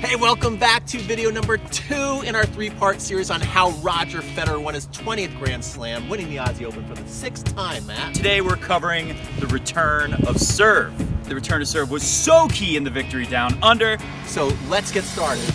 Hey, welcome back to video number 2 in our 3-part series on how Roger Federer won his 20th Grand Slam, winning the Aussie Open for the 6th time, Matt. Today we're covering the return of serve. The return of serve was so key in the victory down under. So let's get started.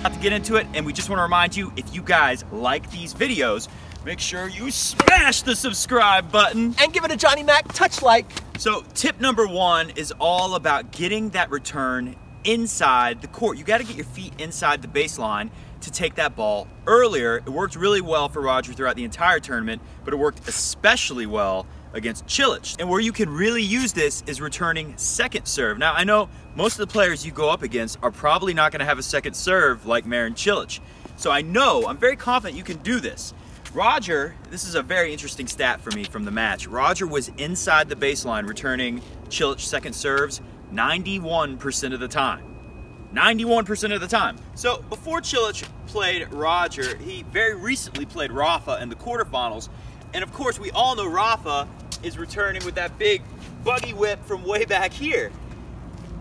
To get into it, and we just want to remind you, if you guys like these videos, make sure you smash the subscribe button and give it a Johnny Mac touch like. So tip number 1 is all about getting that return inside the court. You got to get your feet inside the baseline to take that ball earlier. It worked really well for Roger throughout the entire tournament, but it worked especially well against Cilic. And where you can really use this is returning second serve. Now, I know most of the players you go up against are probably not going to have a second serve like Marin Cilic. So I'm very confident you can do this. Roger, this is a very interesting stat for me from the match. Roger was inside the baseline returning Cilic second serves 91% of the time. 91% of the time. So before Cilic played Roger, he very recently played Rafa in the quarterfinals. And of course, we all know Rafa is returning with that big buggy whip from way back here.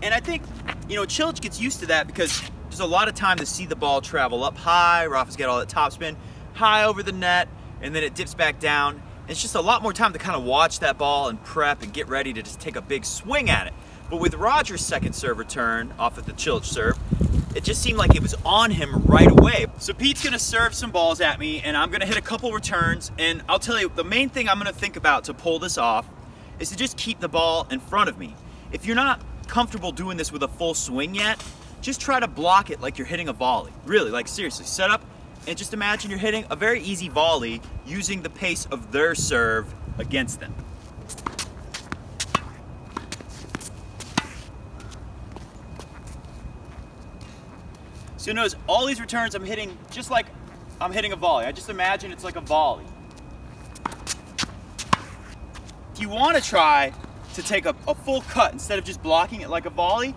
And I think, Cilic gets used to that because there's a lot of time to see the ball travel up high. Rafa's got all that topspin high over the net, and then it dips back down. And it's just a lot more time to kind of watch that ball and prep and get ready to just take a big swing at it. But with Roger's second serve return off of the Cilic serve, it just seemed like it was on him right away. So Pete's gonna serve some balls at me, and I'm gonna hit a couple returns, and I'll tell you, the main thing I'm gonna think about to pull this off is to just keep the ball in front of me. If you're not comfortable doing this with a full swing yet, just try to block it like you're hitting a volley. Really, like seriously, set up and just imagine you're hitting a very easy volley using the pace of their serve against them. So notice all these returns I'm hitting just like I'm hitting a volley. I just imagine it's like a volley. If you want to try to take a full cut instead of just blocking it like a volley,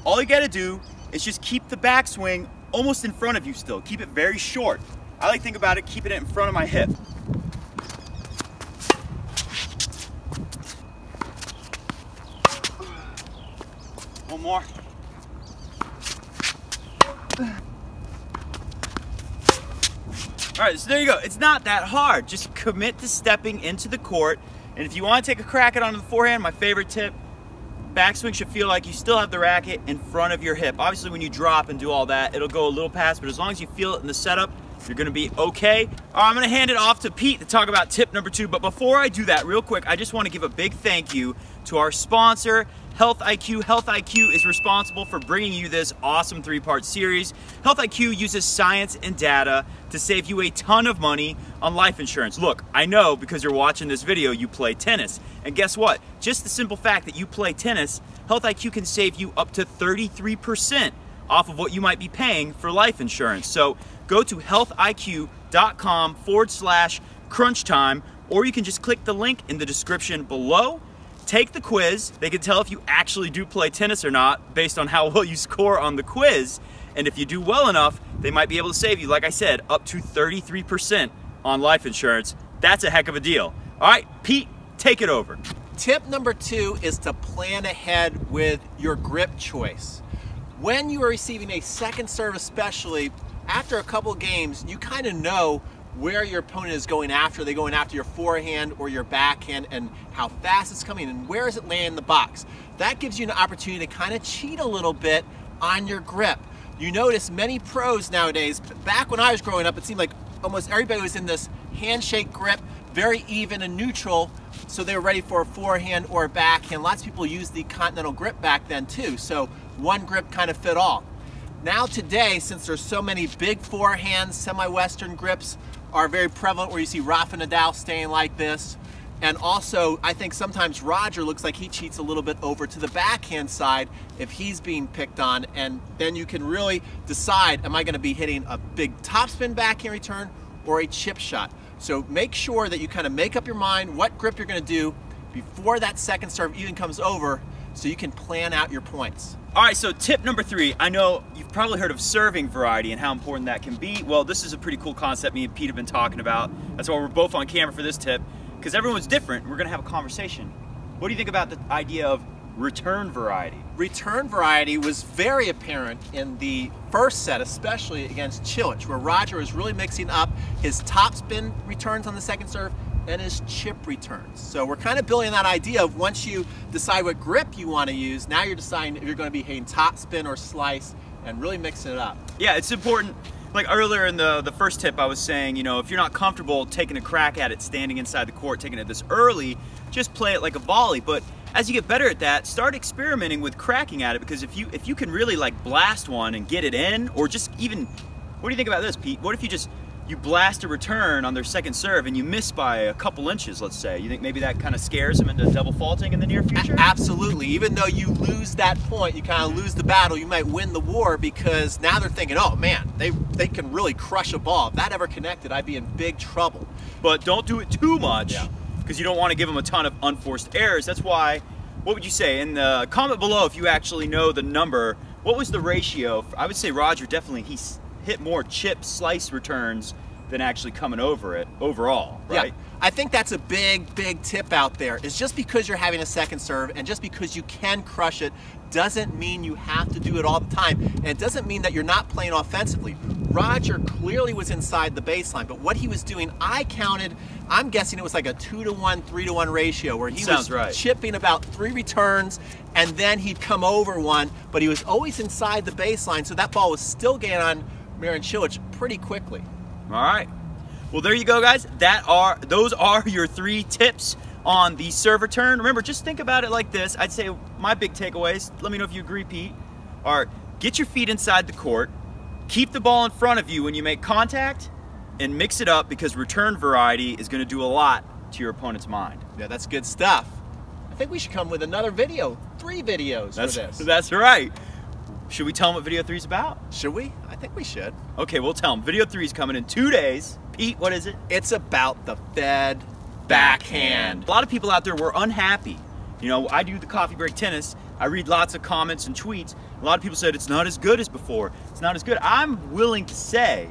all you got to do is just keep the backswing almost in front of you still. Keep it very short. I like to think about it, keeping it in front of my hip. One more. All right, so there you go. It's not that hard. Just commit to stepping into the court. And if you want to take a crack at it on the forehand, my favorite tip, backswing should feel like you still have the racket in front of your hip. Obviously, when you drop and do all that, it'll go a little past, but as long as you feel it in the setup, you're gonna be okay. All right, I'm gonna hand it off to Pete to talk about tip number 2. But before I do that, real quick, I just want to give a big thank you to our sponsor, Health IQ. Health IQ is responsible for bringing you this awesome 3-part series. Health IQ uses science and data to save you a ton of money on life insurance. Look, I know because you're watching this video, you play tennis. And guess what? Just the simple fact that you play tennis, Health IQ can save you up to 33% off of what you might be paying for life insurance. So go to healthiq.com/crunch time, or you can just click the link in the description below. Take the quiz. They can tell if you actually do play tennis or not based on how well you score on the quiz. And if you do well enough, they might be able to save you, like I said, up to 33% on life insurance. That's a heck of a deal. All right, Pete, take it over. Tip number 2 is to plan ahead with your grip choice. When you are receiving a second serve especially, after a couple games, you kind of know where your opponent is going after. Are they going after your forehand or your backhand, and how fast it's coming, and where is it laying in the box? That gives you an opportunity to kind of cheat a little bit on your grip. You notice many pros nowadays, back when I was growing up, it seemed like almost everybody was in this handshake grip, very even and neutral, so they were ready for a forehand or a backhand. Lots of people used the continental grip back then too, so one grip kind of fit all. Now today, since there's so many big forehands, semi-western grips are very prevalent, where you see Rafa Nadal staying like this. And also, I think sometimes Roger looks like he cheats a little bit over to the backhand side if he's being picked on, and then you can really decide, am I gonna be hitting a big topspin backhand return or a chip shot? So make sure that you kind of make up your mind what grip you're gonna do before that second serve even comes over, so you can plan out your points. All right, so tip number 3. I know you've probably heard of serving variety and how important that can be. Well, this is a pretty cool concept me and Pete have been talking about. That's why we're both on camera for this tip, because everyone's different. We're gonna have a conversation. What do you think about the idea of return variety? Return variety was very apparent in the first set, especially against Cilic, where Roger was really mixing up his topspin returns on the second serve and his chip returns. So we're kind of building that idea of once you decide what grip you want to use, now you're deciding if you're going to be hitting topspin or slice and really mixing it up. Yeah, it's important. Like earlier in the first tip, I was saying, you know, if you're not comfortable taking a crack at it standing inside the court, taking it this early, just play it like a volley. But as you get better at that, start experimenting with cracking at it, because if you can really like blast one and get it in, or just even, what do you think about this, Pete? What if you blast a return on their second serve and you miss by a couple inches, let's say? You think maybe that kind of scares them into double faulting in the near future? Absolutely. Even though you lose that point, you kind of lose the battle, you might win the war, because now they're thinking, oh man, they can really crush a ball. If that ever connected, I'd be in big trouble. But don't do it too much, because you don't want to give them a ton of unforced errors. That's why, what would you say? In the comment below, if you actually know the number, what was the ratio? I would say Roger definitely, he's hit more chip slice returns than actually coming over it overall, right? Yeah, I think that's a big tip out there. Is just because you're having a second serve and just because you can crush it doesn't mean you have to do it all the time, and it doesn't mean that you're not playing offensively. Roger clearly was inside the baseline, but what he was doing, I counted, I'm guessing it was like a 2-to-1, 3-to-1 ratio, where he was chipping about 3 returns and then he'd come over one, but he was always inside the baseline, so that ball was still getting on Marin Cilic pretty quickly. All right. Well, there you go, guys. Those are your 3 tips on the serve return. Remember, just think about it like this. I'd say my big takeaways, let me know if you agree, Pete, are get your feet inside the court, keep the ball in front of you when you make contact, and mix it up, because return variety is going to do a lot to your opponent's mind. Yeah, that's good stuff. I think we should come with another video, 3 videos for this. That's right. Should we tell them what video 3 is about? Should we? I think we should. Okay, we'll tell them. Video 3 is coming in 2 days. Pete, what is it? It's about the Fed backhand. A lot of people out there were unhappy. You know, I do the coffee break tennis. I read lots of comments and tweets. A lot of people said it's not as good as before. It's not as good. I'm willing to say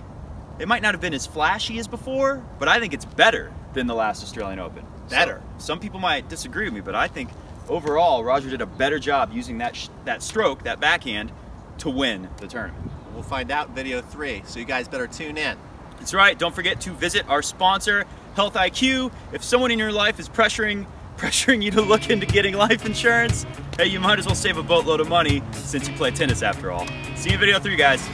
it might not have been as flashy as before, but I think it's better than the last Australian Open. Better. So, some people might disagree with me, but I think overall Roger did a better job using that stroke, that backhand, to win the tournament. We'll find out in video 3, so you guys better tune in. That's right. Don't forget to visit our sponsor, Health IQ. If someone in your life is pressuring you to look into getting life insurance, hey, you might as well save a boatload of money, since you play tennis after all. See you in video 3, guys.